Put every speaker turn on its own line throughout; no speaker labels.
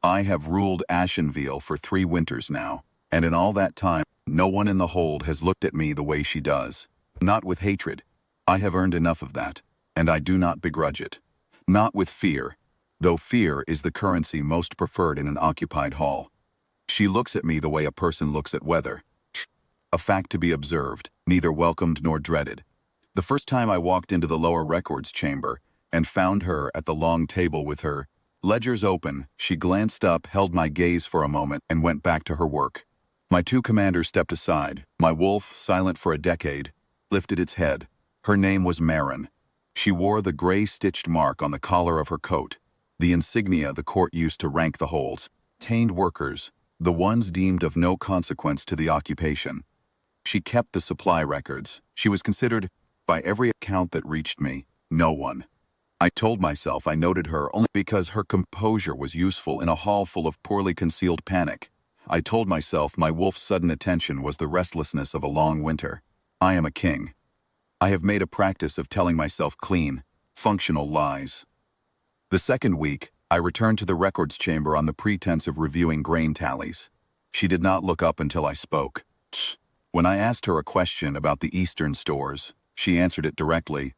I have ruled Ashenville for 3 winters now, and in all that time, no one in the hold has looked at me the way she does. Not with hatred. I have earned enough of that, and I do not begrudge it. Not with fear, though fear is the currency most preferred in an occupied hall. She looks at me the way a person looks at weather. A fact to be observed, neither welcomed nor dreaded. The first time I walked into the lower records chamber and found her at the long table with her ledgers open, she glanced up, held my gaze for a moment, and went back to her work. My 2 commanders stepped aside. My wolf, silent for a decade, lifted its head. Her name was Marin. She wore the gray stitched mark on the collar of her coat, the insignia the court used to rank the holds. Tained workers, the ones deemed of no consequence to the occupation. She kept the supply records. She was considered, by every account that reached me, no one. I told myself I noted her only because her composure was useful in a hall full of poorly concealed panic. I told myself my wolf's sudden attention was the restlessness of a long winter. I am a king. I have made a practice of telling myself clean, functional lies. The second week, I returned to the records chamber on the pretense of reviewing grain tallies. She did not look up until I spoke. When I asked her a question about the eastern stores, she answered it directly,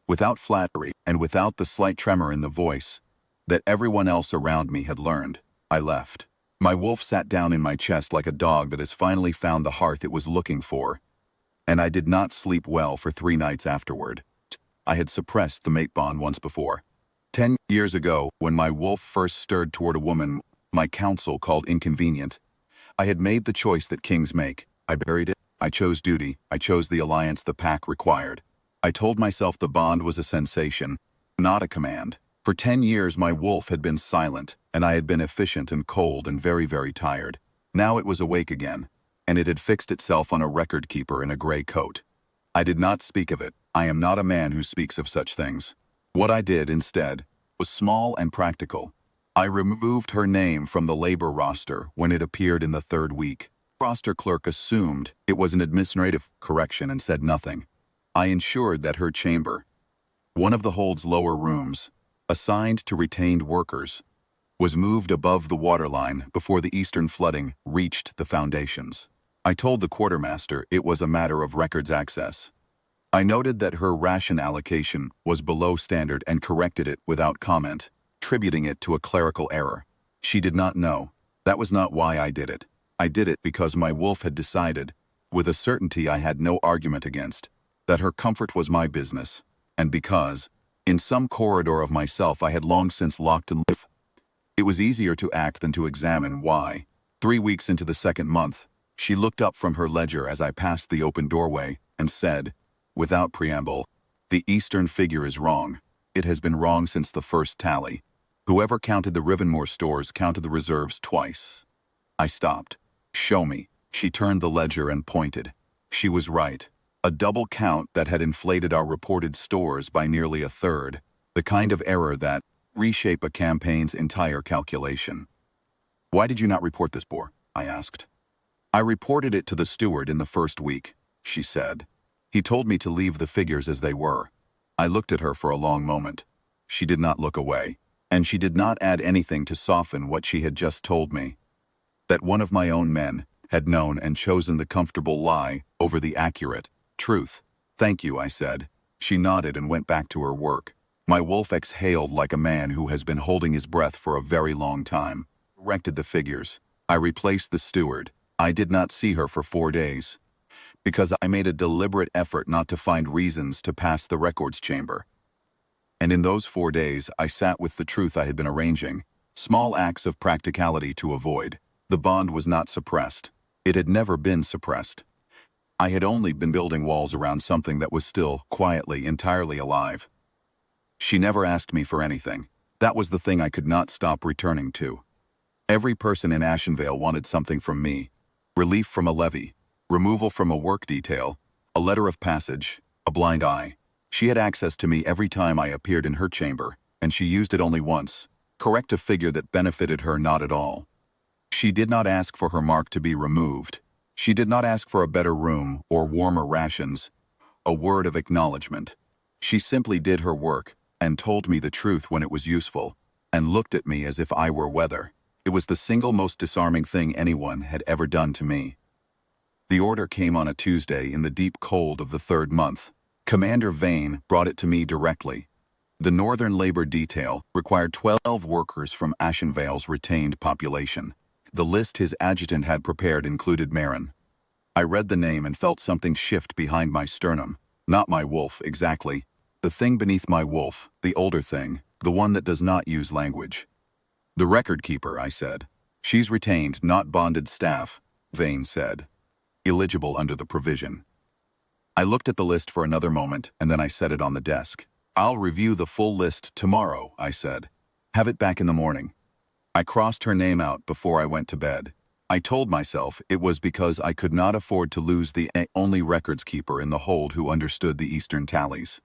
without flattery and without the slight tremor in the voice that everyone else around me had learned. I left. My wolf sat down in my chest like a dog that has finally found the hearth it was looking for, and I did not sleep well for 3 nights afterward. I had suppressed the mate bond once before. 10 years ago, when my wolf first stirred toward a woman my counsel called inconvenient, I had made the choice that kings make. I buried it. I chose duty. I chose the alliance the pack required. I told myself the bond was a sensation, not a command. For 10 years my wolf had been silent, and I had been efficient and cold and very, very tired. Now it was awake again, and it had fixed itself on a record keeper in a gray coat. I did not speak of it. I am not a man who speaks of such things. What I did, instead, was small and practical. I removed her name from the labor roster when it appeared in the 3rd week. The roster clerk assumed it was an administrative correction and said nothing. I ensured that her chamber, one of the hold's lower rooms, assigned to retained workers, was moved above the waterline before the eastern flooding reached the foundations. I told the quartermaster it was a matter of records access. I noted that her ration allocation was below standard and corrected it without comment, attributing it to a clerical error. She did not know. That was not why I did it. I did it because my wolf had decided, with a certainty I had no argument against, that her comfort was my business, and because, in some corridor of myself I had long since locked and lived. It was easier to act than to examine why. 3 weeks into the 2nd month, she looked up from her ledger as I passed the open doorway and said, without preamble, "The eastern figure is wrong. It has been wrong since the first tally. Whoever counted the Rivenmore stores counted the reserves twice." I stopped. "Show me." She turned the ledger and pointed. She was right. A double count that had inflated our reported stores by nearly 1/3, the kind of error that reshape a campaign's entire calculation. "Why did you not report this, Boar?" I asked. "I reported it to the steward in the 1st week," she said. "He told me to leave the figures as they were." I looked at her for a long moment. She did not look away, and she did not add anything to soften what she had just told me. That one of my own men had known and chosen the comfortable lie over the accurate truth. "Thank you," I said. She nodded and went back to her work. My wolf exhaled like a man who has been holding his breath for a very long time. Corrected the figures. I replaced the steward. I did not see her for 4 days, because I made a deliberate effort not to find reasons to pass the records chamber. And in those 4 days, I sat with the truth I had been arranging, small acts of practicality to avoid. The bond was not suppressed. It had never been suppressed. I had only been building walls around something that was still, quietly, entirely alive. She never asked me for anything. That was the thing I could not stop returning to. Every person in Ashenvale wanted something from me. Relief from a levy, removal from a work detail, a letter of passage, a blind eye. She had access to me every time I appeared in her chamber, and she used it only once. Correct a figure that benefited her not at all. She did not ask for her mark to be removed. She did not ask for a better room or warmer rations, a word of acknowledgement. She simply did her work and told me the truth when it was useful, and looked at me as if I were weather. It was the single most disarming thing anyone had ever done to me. The order came on a Tuesday in the deep cold of the third month. Commander Vane brought it to me directly. The Northern Labor Detail required 12 workers from Ashenvale's retained population. The list his adjutant had prepared included Marin. I read the name and felt something shift behind my sternum. Not my wolf, exactly. The thing beneath my wolf, the older thing, the one that does not use language. The record keeper, I said. She's retained, not bonded staff, Vane said. Eligible under the provision. I looked at the list for another moment, and then I set it on the desk. I'll review the full list tomorrow, I said. Have it back in the morning. I crossed her name out before I went to bed. I told myself it was because I could not afford to lose the only records keeper in the hold who understood the Eastern tallies.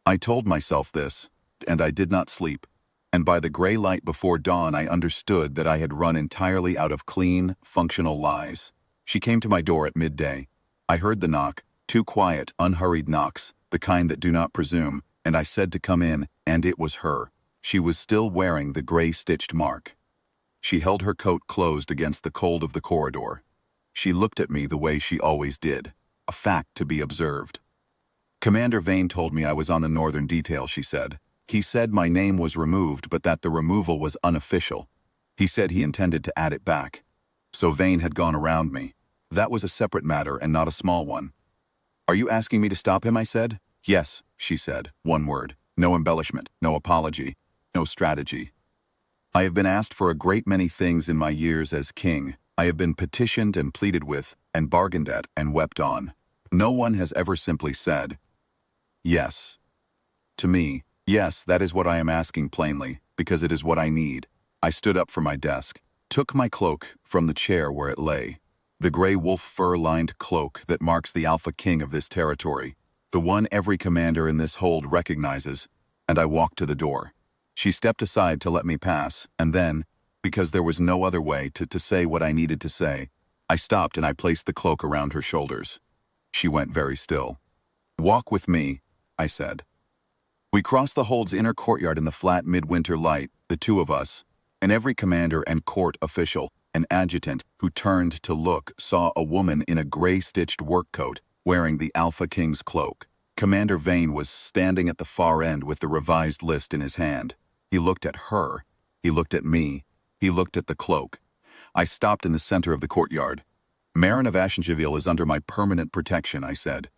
I told myself this, and I did not sleep. And by the gray light before dawn I understood that I had run entirely out of clean, functional lies. She came to my door at midday. I heard the knock, 2 quiet, unhurried knocks, the kind that do not presume, and I said to come in, and it was her. She was still wearing the gray-stitched mark. She held her coat closed against the cold of the corridor. She looked at me the way she always did, a fact to be observed. Commander Vane told me I was on the Northern Detail, she said. He said my name was removed, but that the removal was unofficial. He said he intended to add it back. So Vane had gone around me. That was a separate matter and not a small one. Are you asking me to stop him, I said? Yes, she said, one word. No embellishment, no apology, no strategy. I have been asked for a great many things in my years as king. I have been petitioned and pleaded with, and bargained at, and wept on. No one has ever simply said, yes. To me, yes, that is what I am asking plainly, because it is what I need. I stood up from my desk, took my cloak from the chair where it lay. The gray wolf fur-lined cloak that marks the alpha king of this territory, the one every commander in this hold recognizes, and I walked to the door. She stepped aside to let me pass, and then, because there was no other way to say what I needed to say, I stopped and I placed the cloak around her shoulders. She went very still. Walk with me, I said. We crossed the hold's inner courtyard in the flat midwinter light, the two of us, and every commander and court official, an adjutant who turned to look saw a woman in a gray-stitched work coat, wearing the Alpha King's cloak. Commander Vane was standing at the far end with the revised list in his hand. He looked at her. He looked at me. He looked at the cloak. I stopped in the center of the courtyard. Marin of Ashenvale is under my permanent protection, I said.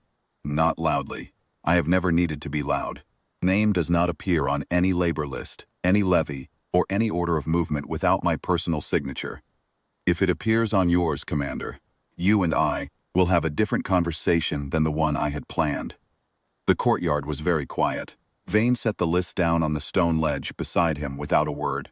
Not loudly. I have never needed to be loud. Name does not appear on any labor list, any levy, or any order of movement without my personal signature. If it appears on yours, Commander, you and I will have a different conversation than the one I had planned. The courtyard was very quiet. Vane set the list down on the stone ledge beside him without a word.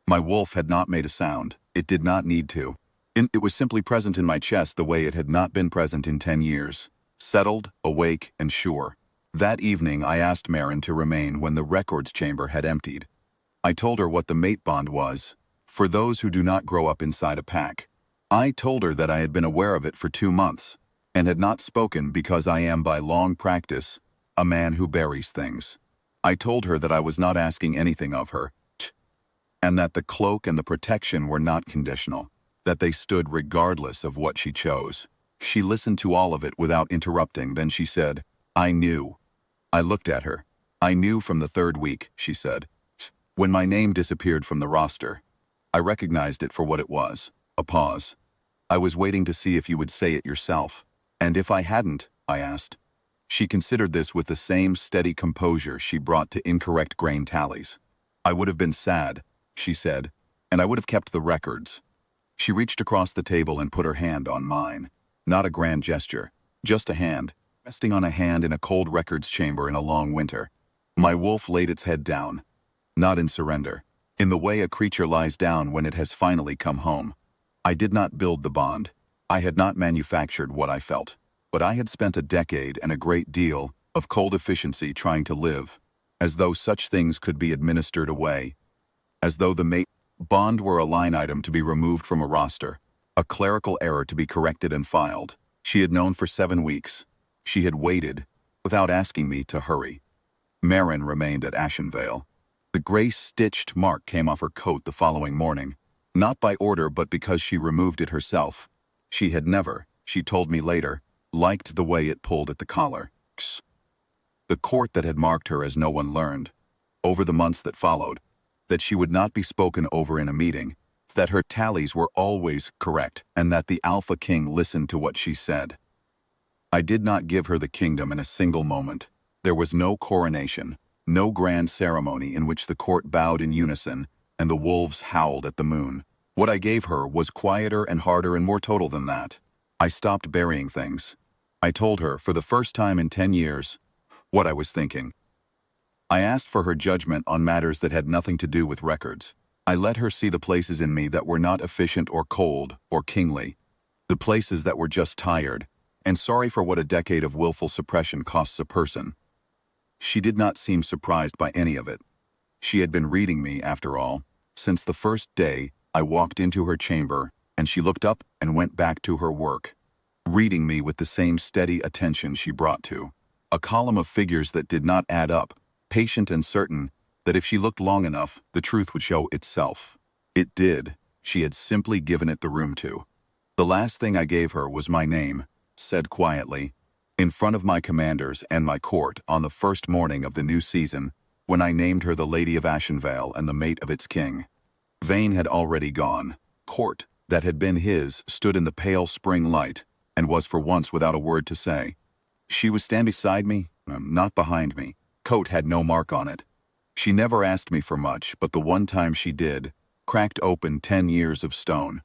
My wolf had not made a sound. It did not need to. It was simply present in my chest the way it had not been present in 10 years. Settled, awake, and sure. That evening I asked Marin to remain when the records chamber had emptied. I told her what the mate bond was, for those who do not grow up inside a pack. I told her that I had been aware of it for 2 months, and had not spoken because I am by long practice a man who buries things. I told her that I was not asking anything of her, and that the cloak and the protection were not conditional, that they stood regardless of what she chose. She listened to all of it without interrupting, then she said, I knew. I looked at her. I knew from the 3rd week, she said. When my name disappeared from the roster, I recognized it for what it was, a pause. I was waiting to see if you would say it yourself. And if I hadn't, I asked. She considered this with the same steady composure she brought to incorrect grain tallies. I would have been sad, she said, and I would have kept the records. She reached across the table and put her hand on mine. Not a grand gesture, just a hand, resting on a hand in a cold records chamber in a long winter. My wolf laid its head down, not in surrender, in the way a creature lies down when it has finally come home. I did not build the bond. I had not manufactured what I felt. But I had spent a decade and a great deal of cold efficiency trying to live, as though such things could be administered away, as though the mate bond were a line item to be removed from a roster, a clerical error to be corrected and filed. She had known for 7 weeks. She had waited, without asking me to hurry. Marin remained at Ashenvale. The gray-stitched mark came off her coat the following morning. Not by order but because she removed it herself. She had never, she told me later, liked the way it pulled at the collar. The court that had marked her as no one learned, over the months that followed, that she would not be spoken over in a meeting, that her tallies were always correct, and that the Alpha King listened to what she said. I did not give her the kingdom in a single moment. There was no coronation, no grand ceremony in which the court bowed in unison and the wolves howled at the moon. What I gave her was quieter and harder and more total than that. I stopped burying things. I told her, for the first time in 10 years, what I was thinking. I asked for her judgment on matters that had nothing to do with records. I let her see the places in me that were not efficient or cold or kingly, the places that were just tired, and sorry for what a decade of willful suppression costs a person. She did not seem surprised by any of it. She had been reading me, after all, since the first day I walked into her chamber, and she looked up and went back to her work, reading me with the same steady attention she brought to. A column of figures that did not add up, patient and certain that if she looked long enough, the truth would show itself. It did. She had simply given it the room to. The last thing I gave her was my name, said quietly, in front of my commanders and my court on the first morning of the new season, when I named her the Lady of Ashenvale and the mate of its king. Vane had already gone. Court, that had been his, stood in the pale spring light, and was for once without a word to say. She was standing beside me, not behind me. Coat had no mark on it. She never asked me for much, but the one time she did, cracked open 10 years of stone.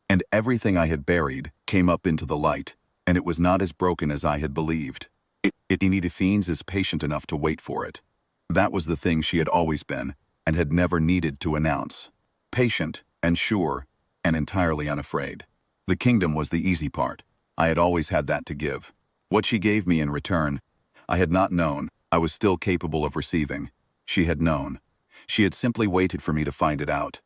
And everything I had buried came up into the light, and it was not as broken as I had believed. It needed fiends as patient enough to wait for it. That was the thing she had always been, and had never needed to announce. Patient, and sure, and entirely unafraid. The kingdom was the easy part. I had always had that to give. What she gave me in return, I had not known. I was still capable of receiving. She had known. She had simply waited for me to find it out.